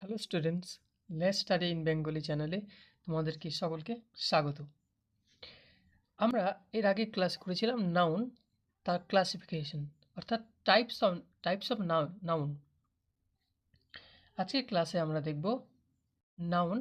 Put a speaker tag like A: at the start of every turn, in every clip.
A: Hello students, let's study in Bengali চ্যানেলে তোমাদেরকে সকলকে স্বাগত। আমরা এর আগে ক্লাস করেছিলাম নাউন, তার ক্লাসিফিকেশন অর্থাৎ টাইপস অফ নাউন। আজকের ক্লাসে আমরা দেখব নাউন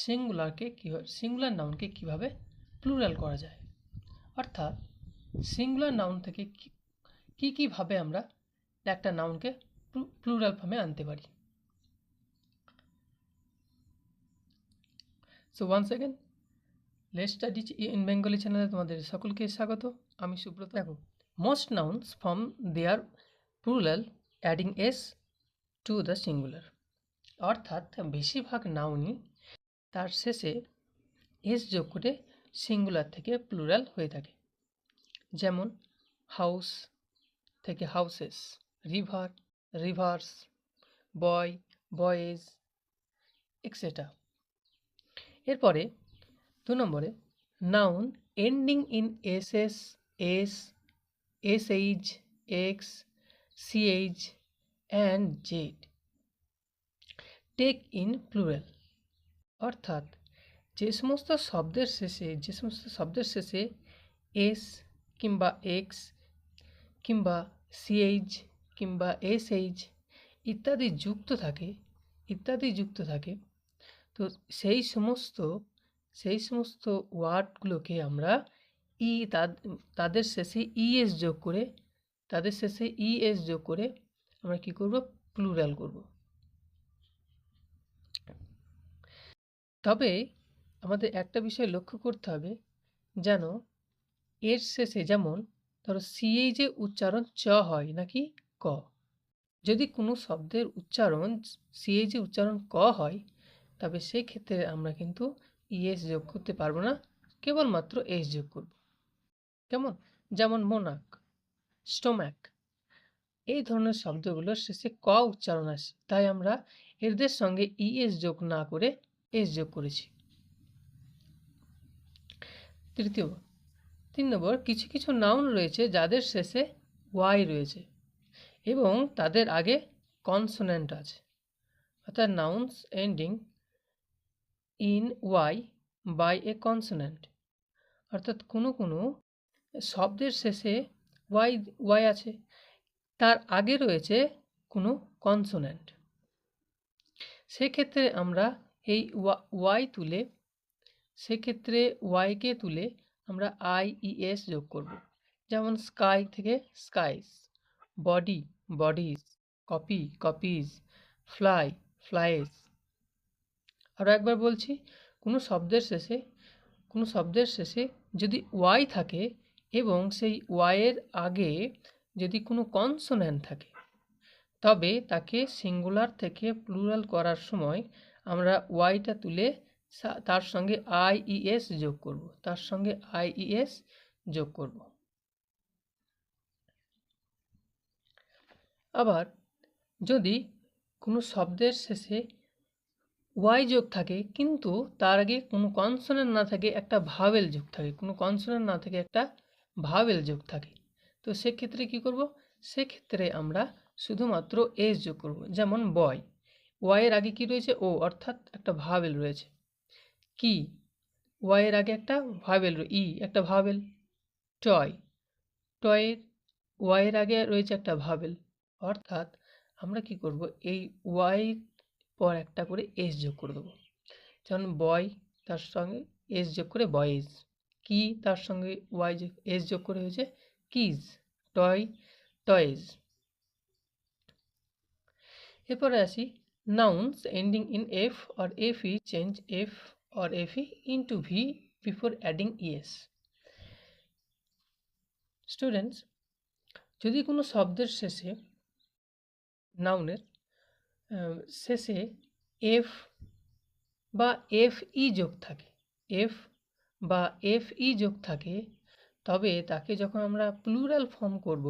A: সিঙ্গুলার নাউনকে কিভাবে প্লুরাল করা যায়, অর্থাৎ সিঙ্গুলার নাউন থেকে কিভাবে আমরা একটা নাউনকে প্লুরাল ফর্মে আনতে পারি। So once again let's study in Bengali চ্যানেলে তোমাদের সকলকে স্বাগত। আমি সুব্রত। দেখো, most nouns form their plural adding S to the singular, অর্থাৎ বেশিরভাগ নাউনই তার শেষে এস যোগ করে সিঙ্গুলার থেকে প্লুরাল হয়ে থাকে। যেমন হাউস থেকে houses, river rivers, boy boys, etcetera. এরপরে 2 নম্বরে noun ending in SS, S, SH, X, CH and Z take in plural, অর্থাৎ যে সমস্ত শব্দের শেষে এস কিংবা এক্স কিংবা সিএইচ কিংবা এসএইচ ইত্যাদি যুক্ত থাকে, তো সেই সমস্ত ওয়ার্ডগুলোকে আমরা তাদের শেষে ইএস যোগ করে আমরা কি করব, প্লুরাল করব। তবে আমাদের একটা বিষয় লক্ষ্য করতে হবে, যেন এর শেষে, যেমন ধরো সিএইচে উচ্চারণ চ হয় নাকি ক। যদি কোনো শব্দের উচ্চারণ সিএইচে উচ্চারণ ক হয়, তবে সেক্ষেত্রে আমরা কিন্তু ইএস যোগ করতে পারবো না, কেবলমাত্র এস যোগ করব। যেমন মোনাক, স্টোম্যাক, এই ধরনের শব্দগুলোর শেষে ক উচ্চারণ আসে, তাই আমরা এদের সঙ্গে ইএস যোগ না করে এস যোগ করেছি। 3 নম্বর, কিছু কিছু নাউন রয়েছে যাদের শেষে ওয়াই রয়েছে এবং তাদের আগে কনসোনেন্ট আছে, অর্থাৎ nouns ending in Y by a consonant, অর্থাৎ কোনো শব্দের শেষে ওয়াই আছে, তার আগে রয়েছে কোনো কনসোনেন্ট। সেক্ষেত্রে আমরা এই ওয়াইকে তুলে আমরা আইইএস যোগ করব। যেমন স্কাই থেকে skies, body bodies, copy copies, fly flies. আরও একবার বলছি, কোনো শব্দের শেষে যদি ওয়াই থাকে এবং সেই ওয়াইয়ের আগে যদি কোনো কনসোন্যান্ট থাকে, তবে তাকে সিঙ্গুলার থেকে প্লুরাল করার সময় আমরা ওয়াইটা তুলে তার সঙ্গে আইইএস যোগ করব। আবার যদি কোনো শব্দের শেষে ওয়াই যোগ থাকে কিন্তু তার আগে কোনো কনসোনেন্ট না থাকে, একটা ভাওয়েল যোগ থাকে, তো সেক্ষেত্রে কি করব, সেক্ষেত্রে আমরা শুধুমাত্র এস যোগ করব। যেমন বয়, ওয়াইয়ের আগে কি রয়েছে, ও, অর্থাৎ একটা ভাওয়েল রয়েছে। কি, ওয়াইয়ের আগে একটা ভাওয়েল, একটা ভাওয়েল। টয়ের ওয়াইয়ের আগে রয়েছে একটা ভাওয়েল, অর্থাৎ আমরা কি করব, এই ওয়াই পর একটা করে এস যোগ করে দেবো। যেমন বয়, তার সঙ্গে এস যোগ করে বয়েজ। কি, তার সঙ্গে এস যোগ করে হয়েছে কিজ। টয়েজ। এরপরে আসি nouns ending in F or FE, change F or FE into V before adding ES. Students, যদি কোনো শব্দের শেষে, নাউনের শেষে এফ বা এফই যোগ থাকে, তবে তাকে যখন আমরা প্লুরাল ফর্ম করব,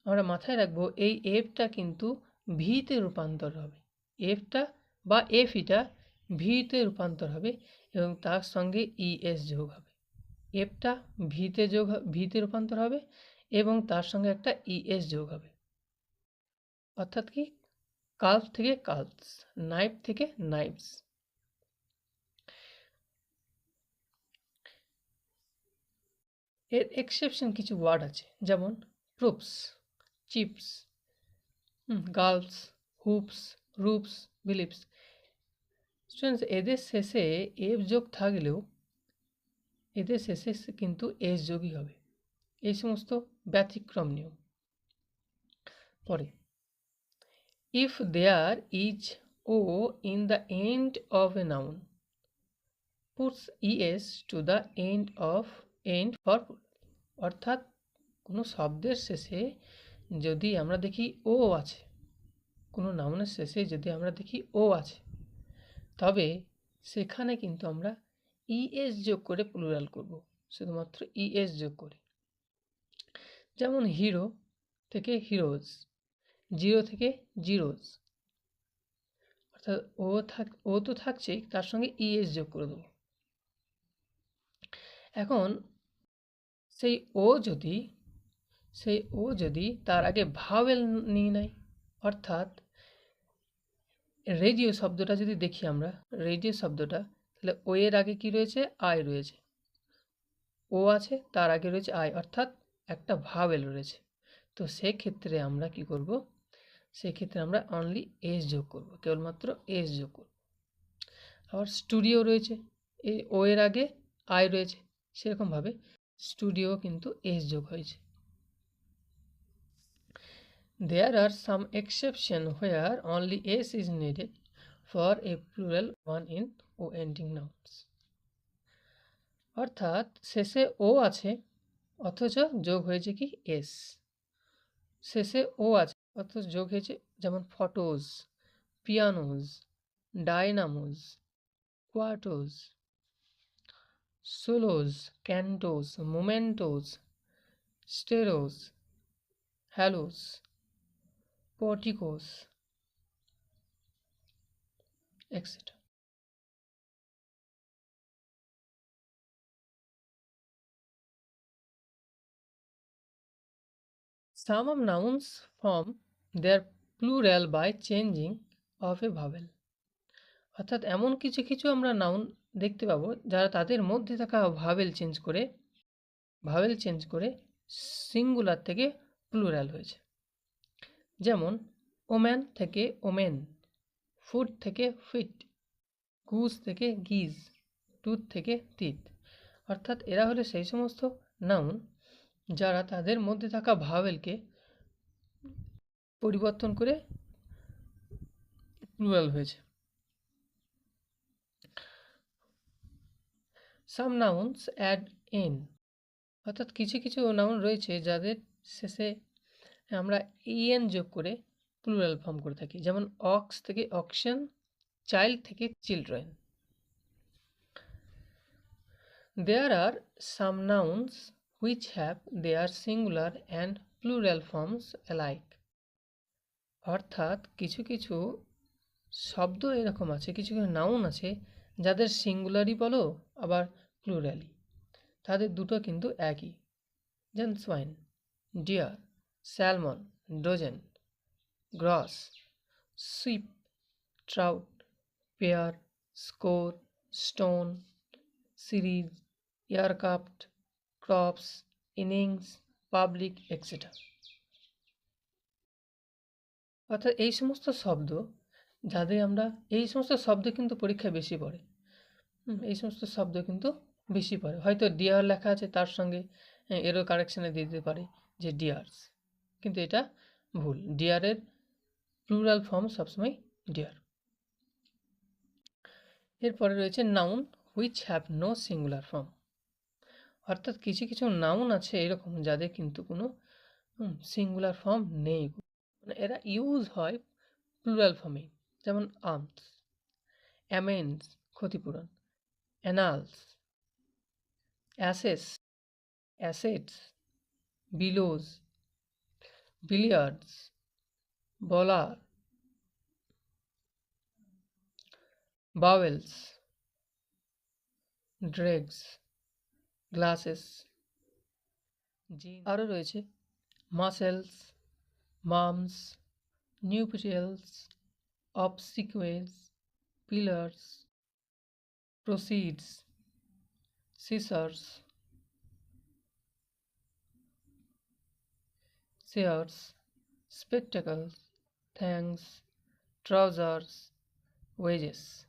A: আমরা মাথায় রাখবো এই এফটা কিন্তু ভিতে রূপান্তর হবে। এফইটা ভিতে রূপান্তর হবে এবং তার সঙ্গে ইএস যোগ হবে। এফটা ভিতে রূপান্তর হবে এবং তার সঙ্গে একটা ইএস যোগ হবে, অর্থাৎ কি, কাল্ভ থেকে কাল্ভস, নাইফ থেকে নাইভস। এর এক্সেপশন কিছু ওয়ার্ড আছে, যেমন proofs, chiefs, gulfs, hoofs, roofs, beliefs. Students, এদের শেষে এফ যোগ থাকলেও এদের শেষে কিন্তু এস যোগই হবে। এই সমস্ত ব্যতিক্রম নিয়ম। পরে, if there is O in the end of a noun, puts ES to the end of end for, অর্থাৎ কোনো শব্দের শেষে যদি আমরা দেখি ও আছে, কোনো নাউনের শেষে যদি আমরা দেখি ও আছে, তবে সেখানে কিন্তু আমরা ইএস যোগ করে প্লুরাল করব, শুধুমাত্র ইএস যোগ করে। যেমন হিরো থেকে হিরোজ, জিরো থেকে জিরোজ, অর্থাৎ ও তো থাকছেই, তার সঙ্গে ইএস যোগ করে দেবো। এখন সেই ও যদি তার আগে ভাওয়েল নিয়ে নেয়, অর্থাৎ রেডিও শব্দটা যদি দেখি আমরা, রেডিও শব্দটা, তাহলে ও এর আগে কি রয়েছে, আই রয়েছে, ও আছে, তার আগে রয়েছে আই, অর্থাৎ একটা ভাওয়েল রয়েছে। তো সেক্ষেত্রে আমরা কি করব, সেক্ষেত্রে আমরা অনলি এস যোগ করব, কেবলমাত্র এস যোগ করব। আবার স্টুডিও রয়েছে, এই ও এর আগে আই রয়েছে, সেরকমভাবে স্টুডিও কিন্তু এস যোগ হয়েছে। There are some exceptions where only s is needed for a plural one in o ending nouns. অর্থাৎ শেষে ও আছে অথচ যোগ হয়েছে কি এস, শেষে ও আছে অথচ যোগ হয়েছে, যেমন photos, pianos, dynamos, quartos, solos, cantos, mementos, stereos, halos, porticos, etc. Some of nouns form their plural by changing of a vowel. অর্থাৎ এমন কিছু কিছু আমরা নাউন দেখতে পাবো যারা তাদের মধ্যে থাকা ভাওয়েল চেঞ্জ করে সিঙ্গুলার থেকে প্লুরাল হয়েছে। যেমন ওম্যান থেকে ওমেন, ফুড থেকে ফিট, গুজ থেকে গিজ, টুথ থেকে টিথ। অর্থাৎ এরা হলো সেই সমস্ত নাউন যারা তাদের মধ্যে থাকা ভাওয়েলকে পরিবর্তন করে প্লুরাল হয়েছে। সাম নাউন্স অ্যাড এন, অর্থাৎ কিছু কিছু নাউন রয়েছে যাদের শেষে আমরা এন যোগ করে প্লুরাল ফর্ম করে থাকি, যেমন অক্স থেকে অকশন, চাইল্ড থেকে children. There are some nouns which have their singular and plural forms alike. অর্থাৎ কিছু কিছু শব্দ এরকম আছে, কিছু কিছু নাউন আছে যাদের সিঙ্গুলারই বলো আবার প্লুরালি, তাদের দুটো কিন্তু একই। যেমন swine, deer, salmon, dozen, gross, sheep, trout, pair, score, stone, series, aircraft, corps, innings, public, etcetera. অর্থাৎ এই সমস্ত শব্দ এই সমস্ত শব্দ কিন্তু পরীক্ষায় বেশি পড়ে। এই সমস্ত শব্দ কিন্তু বেশি পড়ে, হয়তো ডিয়ার লেখা আছে, তার সঙ্গে এরও কারেকশানে দিয়ে দিতে পারে যে ডিয়ার্স, কিন্তু এটা ভুল, ডিয়ারের প্লুরাল ফর্ম সবসময় ডিয়ার। এরপরে রয়েছে noun which have no singular form. অর্থাৎ কিছু কিছু নাউন আছে এরকম যাদের কিন্তু কোনো সিঙ্গুলার ফর্ম নেই, মানে এরা ইউজ হয় প্লুরাল ফর্মে। যেমন আর্মস, অ্যামেন্স ক্ষতিপূরণ, annals, ashes, assets, bellows, billiards, বলার, বাওয়েলস, ড্রেগস, গ্লাসেস, আরও রয়েছে measles, mumps, nuptials, obsequies, pillars, proceeds, scissors, shares, spectacles, thanks, trousers, wages.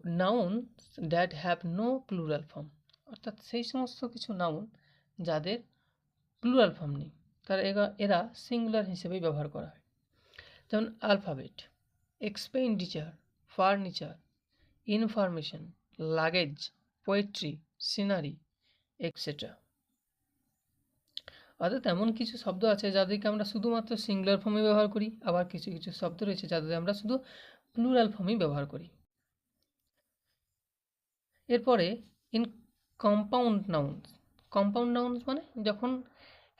A: Nouns that have no plural form, অর্থাৎ সেই সমস্ত কিছু নাউন যাদের প্লুরাল ফর্ম নেই, তারা এরা সিঙ্গুলার হিসেবেই ব্যবহার করা হয়। যেমন alphabet, expenditure, furniture, information, luggage, poetry, scenery, etcetera. অর্থাৎ এমন কিছু শব্দ আছে যাদেরকে আমরা শুধুমাত্র সিঙ্গুলার ফর্মে ব্যবহার করি, আবার কিছু কিছু শব্দ রয়েছে যাদের আমরা শুধু প্লুরাল ফর্মেই ব্যবহার করি। এরপরে in compound nouns. Compound nouns মানে যখন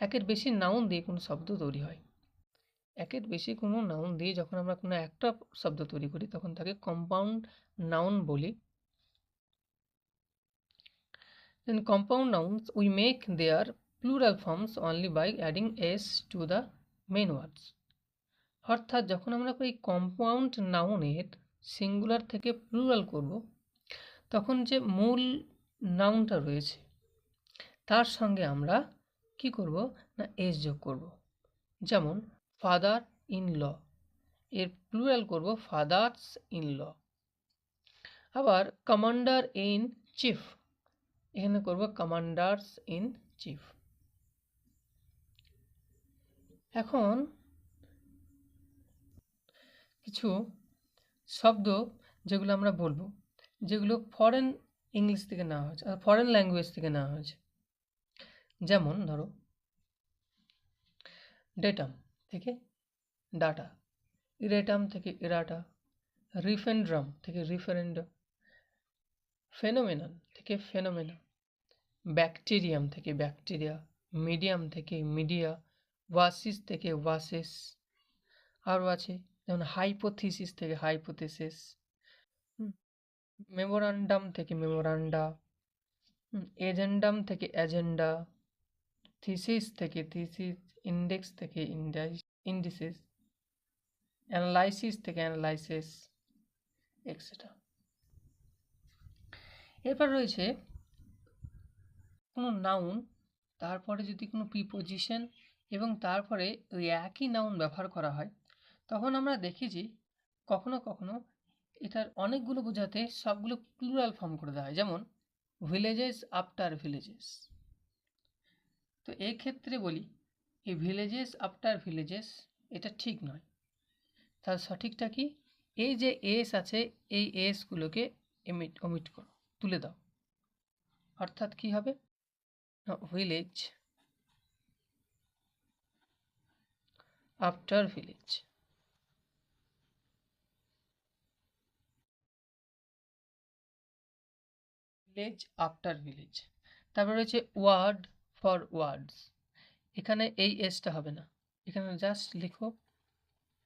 A: একের বেশি নাউন দিয়ে কোনো শব্দ তৈরি হয়। একের বেশি কোনো নাউন দিয়ে যখন আমরা কোনো একটা শব্দ তৈরি করি তখন তাকে কম্পাউন্ড নাউন বলি। In compound nouns we make their plural forms only by adding s to the main words. অর্থাৎ যখন আমরা এই কম্পাউন্ড নাউনের সিঙ্গুলার থেকে প্লুরাল করব তখন যে মূল নাউনটা রয়েছে তার সঙ্গে আমরা কি করব না এস যোগ করব। যেমন ফাদার ইন ল, এর প্লুরাল করব ফাদার্স ইন ল। আবার কমান্ডার ইন চিফ, এখানে করব কমান্ডার্স ইন চিফ। এখন কিছু শব্দ যেগুলো আমরা বলবো যেগুলো ফরেন ইংলিশ থেকে নেওয়া হয়েছে, ফরেন ল্যাঙ্গুয়েজ থেকে নেওয়া হয়েছে। যেমন ধরো ডেটাম থেকে ডাটা, ইরেটাম থেকে ইরাটা, রিফেন্ড্রাম থেকে রিফারেন্ডাম, ফেনোমেনন থেকে ফেনোমেনা, ব্যাকটেরিয়াম থেকে ব্যাকটেরিয়া, মিডিয়াম থেকে মিডিয়া, ওয়াসিস থেকে ওয়াসেস। আরও আছে যেমন হাইপোথিসিস থেকে হাইপোথিসিস, মেমোরান্ডাম থেকে মেমোরান্ডা, এজেন্ডাম থেকে এজেন্ডা, থিসিস থেকে থিসিস, ইন্ডেক্স থেকে ইন্ডিসিস, অ্যানালাইসিস থেকে অ্যানালাইসিস, এক্সেট্রা। এরপর রয়েছে কোনো নাউন, তারপরে যদি কোনো প্রিপোজিশন এবং তারপরে ওই একই নাউন ব্যবহার করা হয় তখন আমরা দেখেছি কখনো কখনো এটার অনেকগুলো বোঝাতে সবগুলো প্লুরাল ফর্ম করে দেওয়া হয়। যেমন ভিলেজেস আফটার ভিলেজেস। তো এই ক্ষেত্রে বলি এই ভিলেজেস আফটার ভিলেজেস এটা ঠিক নয়। তার সঠিকটা কি, এই যে এস আছে এই এসগুলোকে ওমিট করো, তুলে দাও। অর্থাৎ কি হবে, village after village. Village after village. তারপর রয়েছে ওয়ার্ড ফর ওয়ার্ডস। এখানে এই এসটা হবে না, এখানে জাস্ট লিখো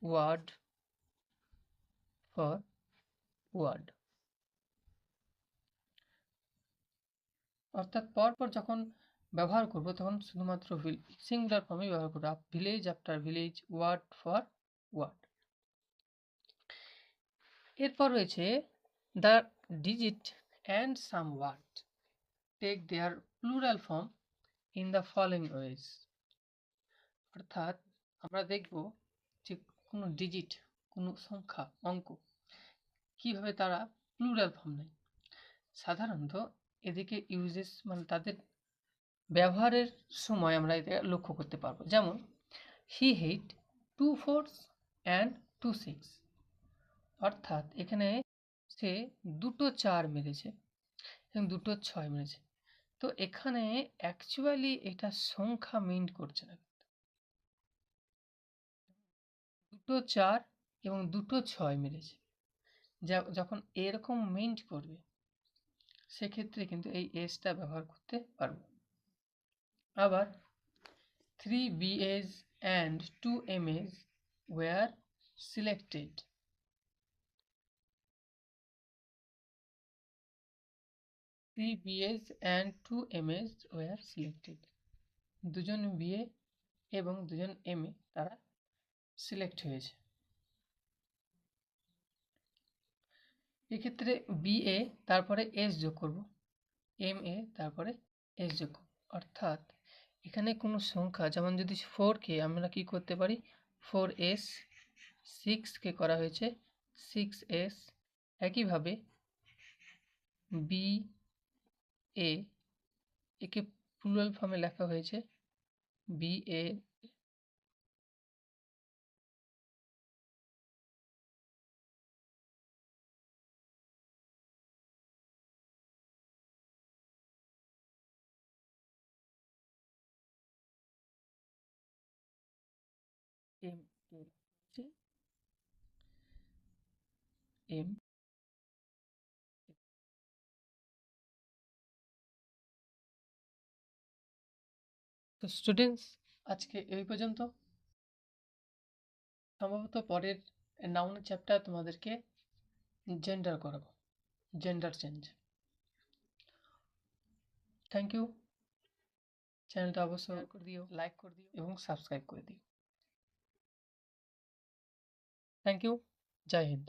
A: ওয়ার্ড ফর ওয়ার্ড। অর্থাৎ পরপর যখন ব্যবহার করব তখন শুধুমাত্র সিঙ্গুলার ফর্মে ব্যবহার করবো, village after village, word for word. এরপর রয়েছে the digit and some word take their plural form in the following ways. অর্থাৎ আমরা দেখব যে কোনো ডিজিট, কোনো সংখ্যা, অঙ্ক কিভাবে তারা প্লুরাল ফর্ম নেয়। সাধারণত এদিকে ইউজেস মানে তাদের ব্যবহারের সময় আমরা এটা লক্ষ্য করতে পারবো। যেমন হি হিট 2 4s অ্যান্ড 2 6, অর্থাৎ এখানে সে 2টো 4 মেরেছে এবং 2টো 6 মেরেছে। তো এখানে অ্যাকচুয়ালি এটা সংখ্যা মিন্ট করছে না, 2টো 4 এবং 2টো 6 মেরেছে। যখন এরকম মিন্ট করবে সেক্ষেত্রে কিন্তু এই এসটা ব্যবহার করতে পারবো। আবার 3 BAs and 2 MAs were selected. 3 BAs and 2 MAs were selected. দুজন বিএ এবং দুজন এমএ তারা সিলেক্ট হয়েছে। এক্ষেত্রে বিএ তারপরে এস যোগ করব, এমএ তারপরে এস যোগ করব, অর্থাৎ এখানে কোনো সংখ্যা যেমন যদি 4কে আমরা কি করতে পারি 4s, 6কে করা হয়েছে 6s, একইভাবে বি এ একে প্লুরাল ফর্মে লেখা হয়েছে বি এ, এম এম। তো স্টুডেন্টস, আজকে এই পর্যন্ত। সম্ভবত পরের নাউনের চ্যাপ্টার তোমাদেরকে জেন্ডার করাবো, জেন্ডার চেঞ্জ। Thank you. চ্যানেলটা অবশ্যই করে দিও, লাইক করে দিও এবং সাবস্ক্রাইব করে দিও। Thank you. জয় হিন্দ।